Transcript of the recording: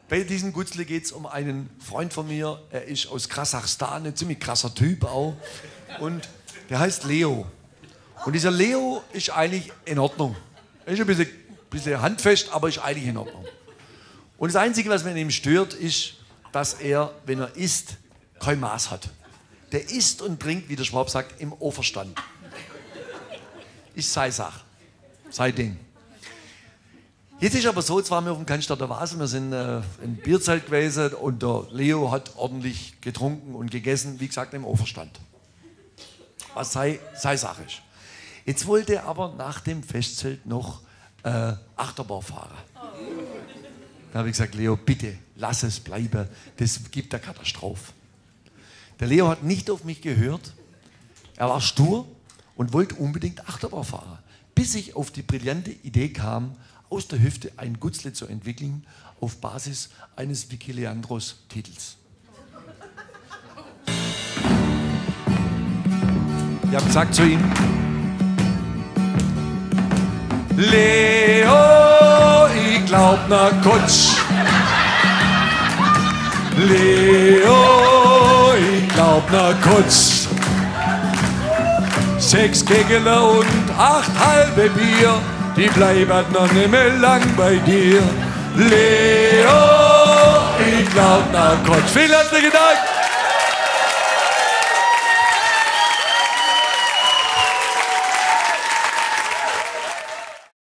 Bei diesem Gutzle geht es um einen Freund von mir. Er ist aus Kasachstan, ein ziemlich krasser Typ auch. Und der heißt Leo. Und dieser Leo ist eigentlich in Ordnung. Er ist ein bisschen handfest, aber ist eigentlich in Ordnung. Und das Einzige, was mir an ihm stört, ist, dass er, wenn er isst, kein Maß hat. Der isst und trinkt, wie der Schwab sagt, im Oberstand. Ist seine Sache. Sei Ding. Jetzt ist aber so, jetzt waren wir auf dem Cannstatter Wasser, wir sind im Bierzelt gewesen und der Leo hat ordentlich getrunken und gegessen, wie gesagt, im Oberstand. Was seine Sache ist. Jetzt wollte er aber nach dem Festzelt noch Achterbahn fahren. Da habe ich gesagt, Leo, bitte, lass es bleiben, das gibt eine Katastrophe. Der Leo hat nicht auf mich gehört, er war stur und wollte unbedingt Achterbahn fahren, bis ich auf die brillante Idee kam, aus der Hüfte ein Gutzle zu entwickeln auf Basis eines Vicky Leandros-Titels. Ich habe gesagt zu ihm, Leo, ich glaub na Kutsch. Leo, ich glaub na Kutsch. 6 Kegeler und 8 halbe Bier, die bleiben noch nicht mehr lang bei dir. Leo, ich glaub na Kutsch. Vielen herzlichen Dank.